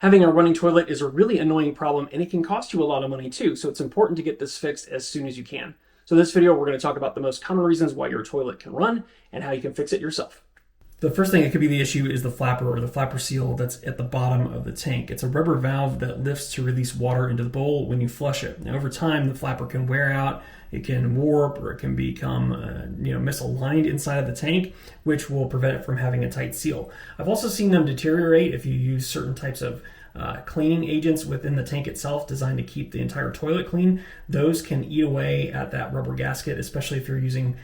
Having a running toilet is a really annoying problem and it can cost you a lot of money too, so it's important to get this fixed as soon as you can. So in this video, we're going to talk about the most common reasons why your toilet can run and how you can fix it yourself. The first thing that could be the issue is the flapper or the flapper seal that's at the bottom of the tank. It's a rubber valve that lifts to release water into the bowl when you flush it. Now, over time, the flapper can wear out, it can warp, or it can become misaligned inside of the tank, which will prevent it from having a tight seal. I've also seen them deteriorate if you use certain types of cleaning agents within the tank itself designed to keep the entire toilet clean. Those can eat away at that rubber gasket, especially if you're using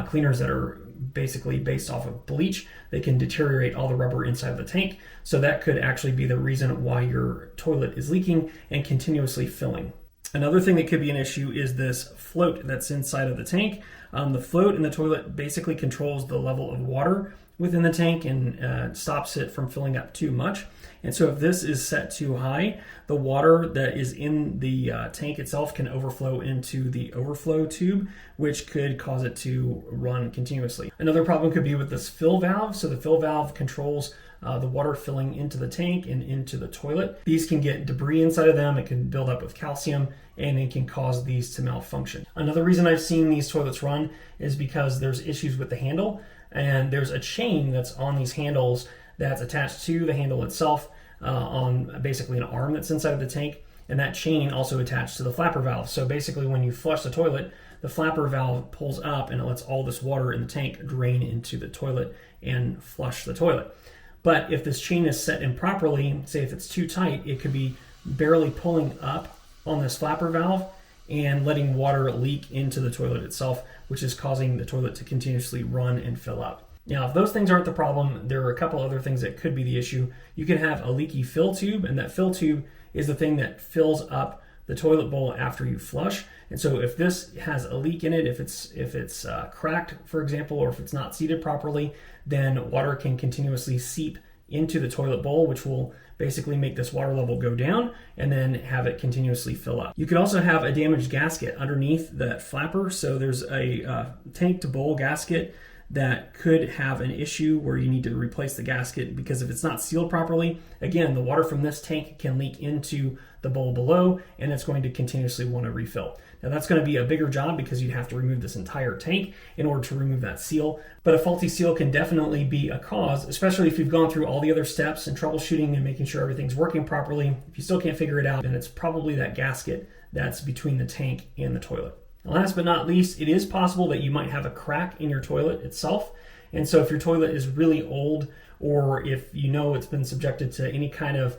cleaners that are basically based off of bleach. They can deteriorate all the rubber inside of the tank. So that could actually be the reason why your toilet is leaking and continuously filling. Another thing that could be an issue is this float that's inside of the tank. The float in the toilet basically controls the level of water within the tank and stops it from filling up too much. And so if this is set too high, the water that is in the tank itself can overflow into the overflow tube, which could cause it to run continuously. Another problem could be with this fill valve. So the fill valve controls the water filling into the tank and into the toilet. These can get debris inside of them. It can build up with calcium and it can cause these to malfunction. Another reason I've seen these toilets run is because there's issues with the handle, and there's a chain that's on these handles that's attached to the handle itself on basically an arm that's inside of the tank, and that chain also attached to the flapper valve. So basically when you flush the toilet, the flapper valve pulls up and it lets all this water in the tank drain into the toilet and flush the toilet. But if this chain is set improperly, say if it's too tight, it could be barely pulling up on this flapper valve and letting water leak into the toilet itself, which is causing the toilet to continuously run and fill up. Now, if those things aren't the problem, there are a couple other things that could be the issue. You could have a leaky fill tube, and that fill tube is the thing that fills up the toilet bowl after you flush. And so if this has a leak in it, if it's cracked, for example, or if it's not seated properly, then water can continuously seep into the toilet bowl, which will basically make this water level go down and then have it continuously fill up. You could also have a damaged gasket underneath that flapper. So there's a tank to bowl gasket that could have an issue where you need to replace the gasket, because if it's not sealed properly, again, the water from this tank can leak into the bowl below and it's going to continuously want to refill. Now that's going to be a bigger job because you'd have to remove this entire tank in order to remove that seal. But a faulty seal can definitely be a cause, especially if you've gone through all the other steps and troubleshooting and making sure everything's working properly. If you still can't figure it out, then it's probably that gasket that's between the tank and the toilet. Last but not least, it is possible that you might have a crack in your toilet itself. And so if your toilet is really old, or if you know it's been subjected to any kind of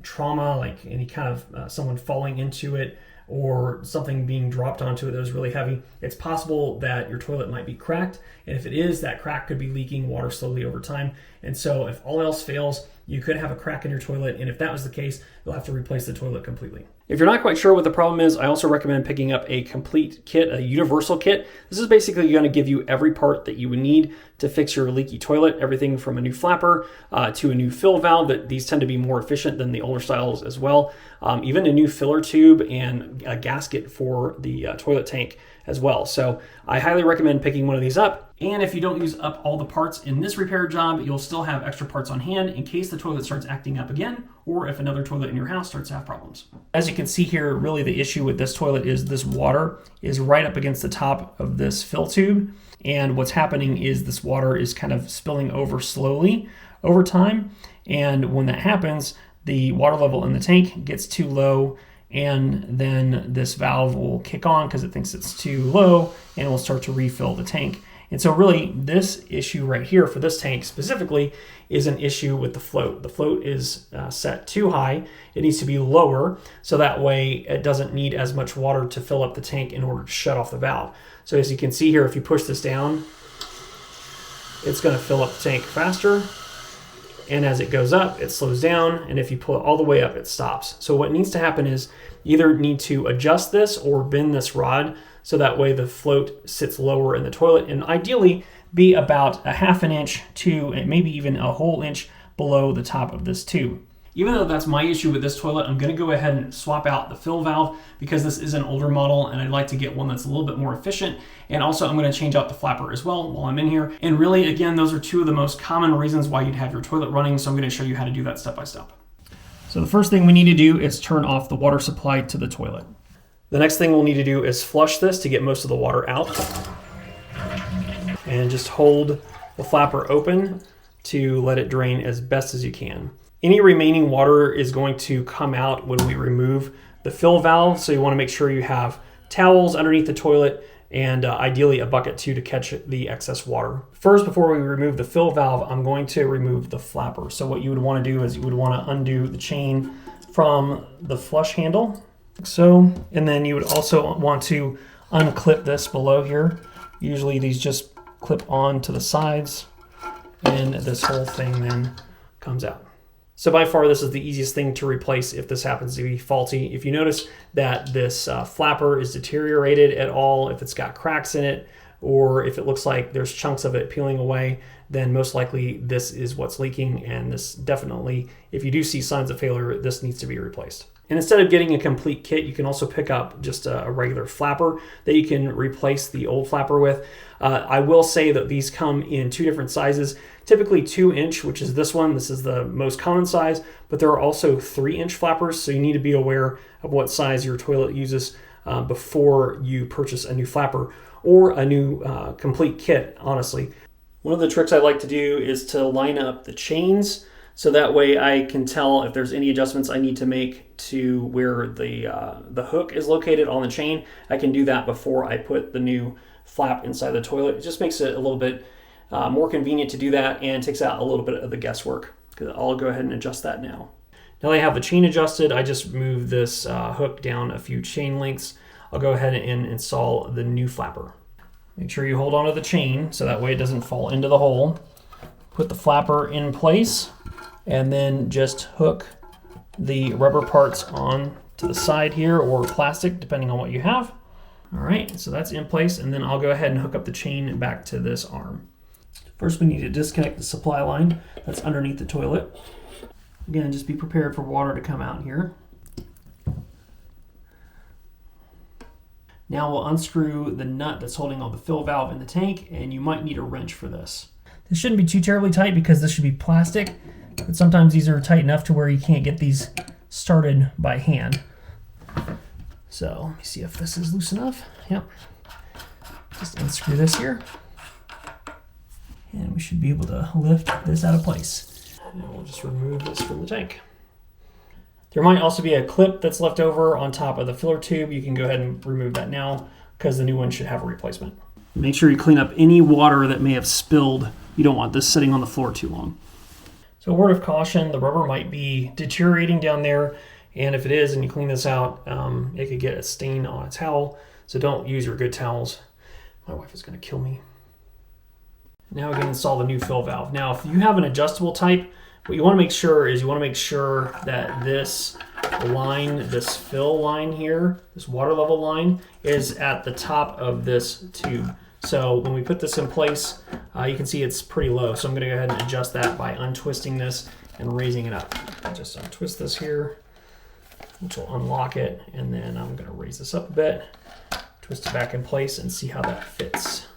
trauma, like any kind of someone falling into it or something being dropped onto it that was really heavy, it's possible that your toilet might be cracked. And if it is, that crack could be leaking water slowly over time. And so if all else fails, you could have a crack in your toilet. And if that was the case, you'll have to replace the toilet completely. If you're not quite sure what the problem is, I also recommend picking up a complete kit, a universal kit. This is basically going to give you every part that you would need to fix your leaky toilet, everything from a new flapper to a new fill valve. That these tend to be more efficient than the older styles as well. Even a new filler tube and a gasket for the toilet tank as well. So I highly recommend picking one of these up. And if you don't use up all the parts in this repair job, you'll still have extra parts on hand in case the toilet starts acting up again, or if another toilet in your house starts to have problems. As you can see here, really the issue with this toilet is this water is right up against the top of this fill tube. And what's happening is this water is kind of spilling over slowly over time. And when that happens, the water level in the tank gets too low, and then this valve will kick on because it thinks it's too low and it will start to refill the tank. And so really this issue right here for this tank specifically is an issue with the float. The float is set too high. It needs to be lower so that way it doesn't need as much water to fill up the tank in order to shut off the valve. So as you can see here, if you push this down, it's going to fill up the tank faster. And as it goes up, it slows down. And if you pull it all the way up, it stops. So what needs to happen is either need to adjust this or bend this rod so that way the float sits lower in the toilet, and ideally be about a half an inch to maybe even a whole inch below the top of this tube. Even though that's my issue with this toilet, I'm going to go ahead and swap out the fill valve because this is an older model and I'd like to get one that's a little bit more efficient. And also I'm going to change out the flapper as well while I'm in here. And really, again, those are two of the most common reasons why you'd have your toilet running. So I'm going to show you how to do that step by step. So the first thing we need to do is turn off the water supply to the toilet. The next thing we'll need to do is flush this to get most of the water out. And just hold the flapper open to let it drain as best as you can. Any remaining water is going to come out when we remove the fill valve, so you want to make sure you have towels underneath the toilet and ideally a bucket too to catch the excess water. First, before we remove the fill valve, I'm going to remove the flapper. So what you would want to do is you would want to undo the chain from the flush handle, like so, and then you would also want to unclip this below here. Usually these just clip on to the sides and this whole thing then comes out. So by far, this is the easiest thing to replace if this happens to be faulty. If you notice that this flapper is deteriorated at all, if it's got cracks in it, or if it looks like there's chunks of it peeling away, then most likely this is what's leaking, and this definitely, if you do see signs of failure, this needs to be replaced. And instead of getting a complete kit, you can also pick up just a regular flapper that you can replace the old flapper with. I will say that these come in two different sizes, typically 2-inch, which is this one. This is the most common size, but there are also 3-inch flappers, so you need to be aware of what size your toilet uses before you purchase a new flapper or a new complete kit, honestly. One of the tricks I like to do is to line up the chains, so that way I can tell if there's any adjustments I need to make to where the hook is located on the chain. I can do that before I put the new flap inside the toilet. It just makes it a little bit more convenient to do that and takes out a little bit of the guesswork. I'll go ahead and adjust that now. Now that I have the chain adjusted, I just moved this hook down a few chain lengths. I'll go ahead and install the new flapper. Make sure you hold onto the chain so that way it doesn't fall into the hole. Put the flapper in place and then just hook the rubber parts on to the side here, or plastic, depending on what you have. All right, so that's in place, and then I'll go ahead and hook up the chain back to this arm. First, we need to disconnect the supply line that's underneath the toilet. Again, just be prepared for water to come out here. Now we'll unscrew the nut that's holding on the fill valve in the tank, and you might need a wrench for this. This shouldn't be too terribly tight because this should be plastic, but sometimes these are tight enough to where you can't get these started by hand. So let me see if this is loose enough. Yep. Just unscrew this here, and we should be able to lift this out of place. And we'll just remove this from the tank. There might also be a clip that's left over on top of the filler tube. You can go ahead and remove that now because the new one should have a replacement. Make sure you clean up any water that may have spilled. You don't want this sitting on the floor too long. So a word of caution, the rubber might be deteriorating down there, and if it is and you clean this out, it could get a stain on a towel, so don't use your good towels. My wife is going to kill me. Now we can install the new fill valve. Now if you have an adjustable type, what you want to make sure is that this line, this fill line here, this water level line, is at the top of this tube. So when we put this in place, you can see it's pretty low. So I'm going to go ahead and adjust that by untwisting this and raising it up. Just untwist this here, which will unlock it, and then I'm going to raise this up a bit, twist it back in place, and see how that fits.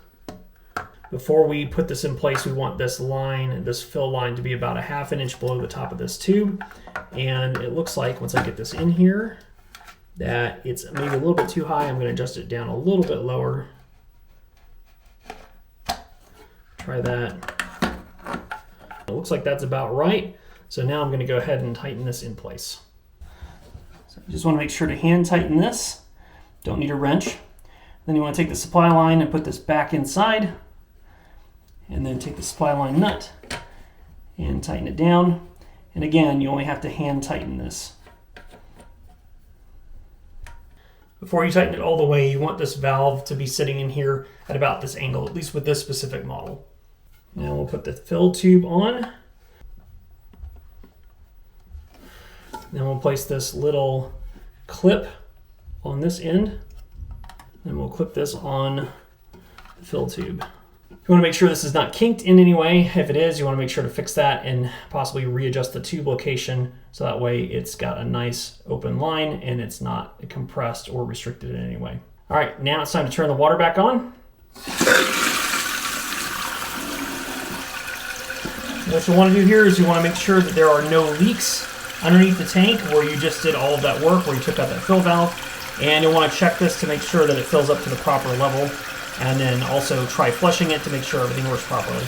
Before we put this in place, we want this line, this fill line, to be about a 1/2 inch below the top of this tube. And it looks like once I get this in here, that it's maybe a little bit too high. I'm going to adjust it down a little bit lower. Try that. It looks like that's about right. So now I'm going to go ahead and tighten this in place. So you just want to make sure to hand tighten this. Don't need a wrench. Then you want to take the supply line and put this back inside. And then take the supply line nut and tighten it down. And again, you only have to hand tighten this. Before you tighten it all the way, you want this valve to be sitting in here at about this angle, at least with this specific model. Now we'll put the fill tube on. Then we'll place this little clip on this end. And we'll clip this on the fill tube. You want to make sure this is not kinked in any way. If it is, you want to make sure to fix that and possibly readjust the tube location so that way it's got a nice open line and it's not compressed or restricted in any way. All right, now it's time to turn the water back on. What you want to do here is you want to make sure that there are no leaks underneath the tank where you just did all of that work, where you took out that fill valve. And you'll want to check this to make sure that it fills up to the proper level. And then also try flushing it to make sure everything works properly.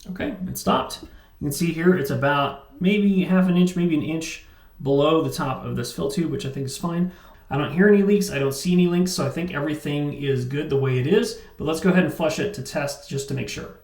Okay, it stopped. You can see here it's about maybe half an inch, maybe an inch below the top of this fill tube, which I think is fine. I don't hear any leaks, I don't see any leaks, so I think everything is good the way it is. But let's go ahead and flush it to test just to make sure.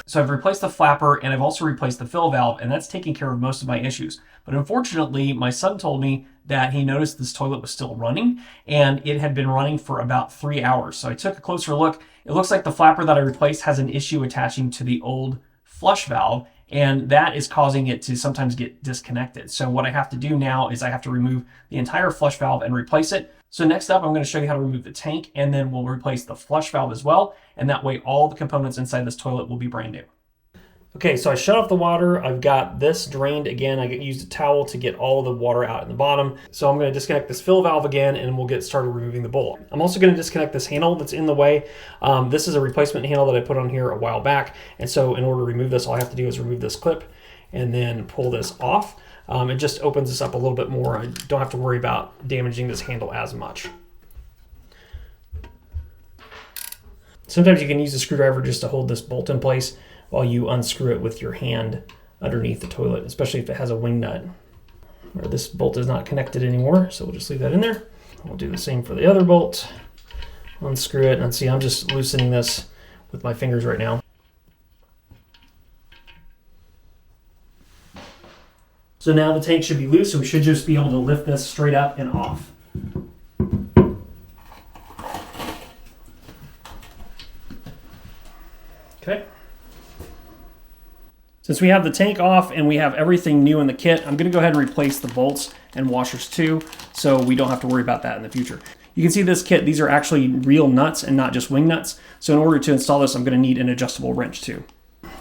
So I've replaced the flapper and I've also replaced the fill valve, and that's taking care of most of my issues. But unfortunately, my son told me that he noticed this toilet was still running, and it had been running for about 3 hours. So I took a closer look. It looks like the flapper that I replaced has an issue attaching to the old flush valve, and that is causing it to sometimes get disconnected. So what I have to do now is I have to remove the entire flush valve and replace it. So next up, I'm going to show you how to remove the tank, and then we'll replace the flush valve as well. And that way all the components inside this toilet will be brand new. Okay, so I shut off the water. I've got this drained again. I used a towel to get all the water out in the bottom. So I'm going to disconnect this fill valve again, and we'll get started removing the bowl. I'm also going to disconnect this handle that's in the way. This is a replacement handle that I put on here a while back. And so in order to remove this, all I have to do is remove this clip and then pull this off. It just opens this up a little bit more. I don't have to worry about damaging this handle as much. Sometimes you can use a screwdriver just to hold this bolt in place while you unscrew it with your hand underneath the toilet, especially if it has a wing nut. Or this bolt is not connected anymore, so we'll just leave that in there. We'll do the same for the other bolt. Unscrew it, and see, I'm just loosening this with my fingers right now. So now the tank should be loose, so we should just be able to lift this straight up and off. Okay. Since we have the tank off and we have everything new in the kit, I'm going to go ahead and replace the bolts and washers too, so we don't have to worry about that in the future. You can see this kit, these are actually real nuts and not just wing nuts. So in order to install this, I'm going to need an adjustable wrench too.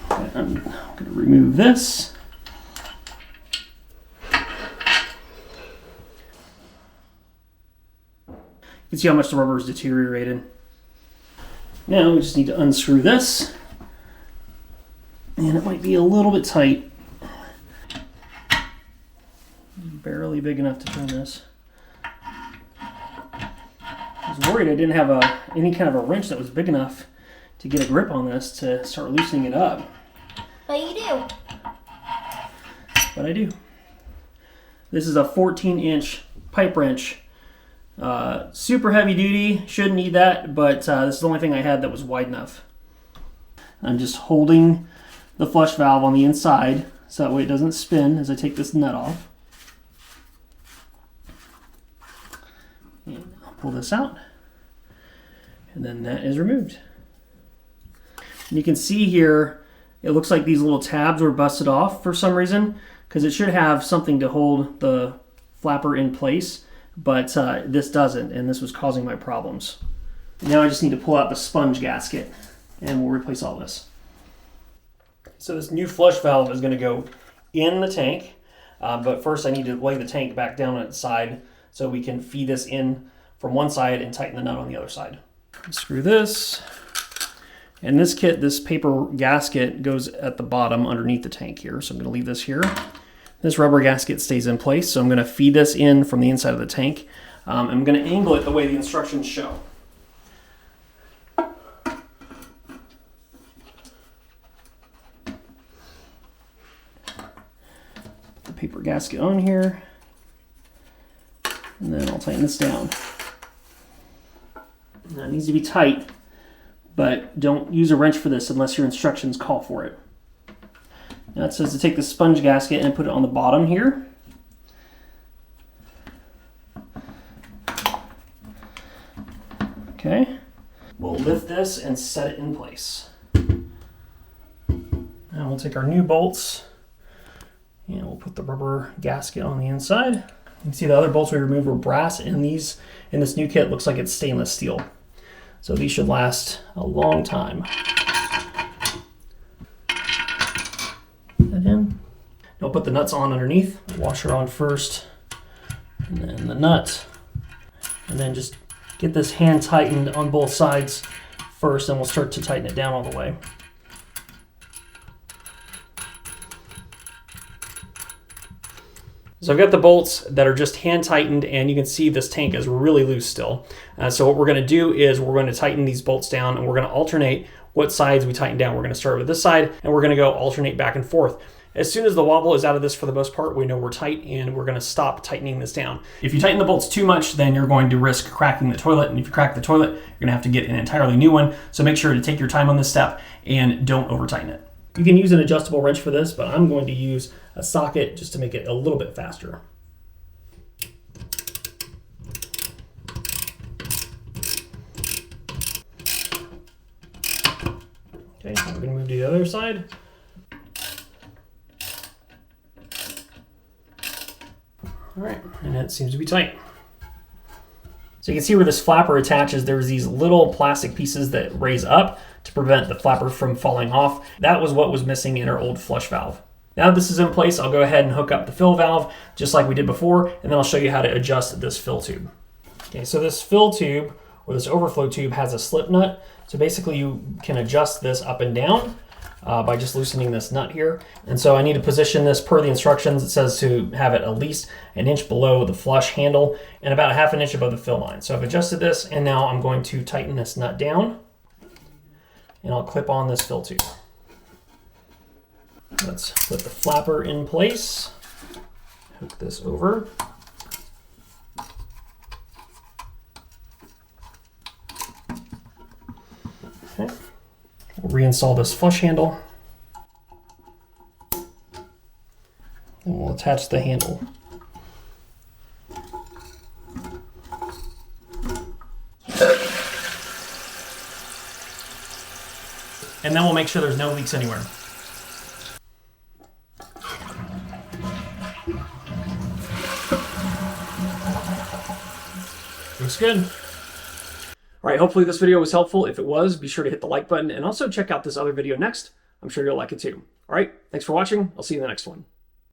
I'm going to remove this. You can see how much the rubber is deteriorated. Now we just need to unscrew this. And it might be a little bit tight. Barely big enough to turn this. I was worried I didn't have any kind of a wrench that was big enough to get a grip on this to start loosening it up. But you do. But I do. This is a 14-inch pipe wrench. Super heavy duty, shouldn't need that, but this is the only thing I had that was wide enough. I'm just holding the flush valve on the inside so that way it doesn't spin as I take this nut off. And I'll pull this out, and then that is removed. And you can see here, it looks like these little tabs were busted off for some reason, because it should have something to hold the flapper in place. But this doesn't, and this was causing my problems. Now I just need to pull out the sponge gasket, and we'll replace all this. So this new flush valve is going to go in the tank, but first I need to lay the tank back down on its side so we can feed this in from one side and tighten the nut on the other side. Screw this. And this kit, this paper gasket goes at the bottom underneath the tank here, so I'm going to leave this here. This rubber gasket stays in place, so I'm going to feed this in from the inside of the tank. I'm going to angle it the way the instructions show. Put the paper gasket on here, and then I'll tighten this down. Now it needs to be tight, but don't use a wrench for this unless your instructions call for it. Now it says to take the sponge gasket and put it on the bottom here. Okay. We'll lift this and set it in place. Now we'll take our new bolts and we'll put the rubber gasket on the inside. You can see the other bolts we removed were brass, and these in this new kit looks like it's stainless steel. So these should last a long time. In. I'll put the nuts on underneath. The washer on first, and then the nut, and then just get this hand tightened on both sides first, and we'll start to tighten it down all the way. So I've got the bolts that are just hand tightened, and you can see this tank is really loose still. So what we're going to do is we're going to tighten these bolts down, and we're going to alternate what sides we tighten down. We're going to start with this side, and we're going to go alternate back and forth. As soon as the wobble is out of this for the most part, we know we're tight, and we're going to stop tightening this down. If you tighten the bolts too much, then you're going to risk cracking the toilet, and if you crack the toilet, you're going to have to get an entirely new one. So make sure to take your time on this step and don't over tighten it. You can use an adjustable wrench for this, but I'm going to use a socket just to make it a little bit faster. Okay, so we're going to move to the other side. All right, and it seems to be tight. So you can see where this flapper attaches, there's these little plastic pieces that raise up to prevent the flapper from falling off. That was what was missing in our old flush valve. Now that this is in place, I'll go ahead and hook up the fill valve just like we did before, and then I'll show you how to adjust this fill tube. Okay, so this fill tube, or this overflow tube, has a slip nut. So basically you can adjust this up and down by just loosening this nut here. And so I need to position this per the instructions. It says to have it at least an inch below the flush handle and about a half an inch above the fill line. So I've adjusted this, and now I'm going to tighten this nut down, and I'll clip on this fill tube. Let's put the flapper in place, hook this over. Okay. We'll reinstall this flush handle, and we'll attach the handle. And then we'll make sure there's no leaks anywhere. Looks good. All right, hopefully this video was helpful. If it was, be sure to hit the like button and also check out this other video next. I'm sure you'll like it too. All right, thanks for watching. I'll see you in the next one.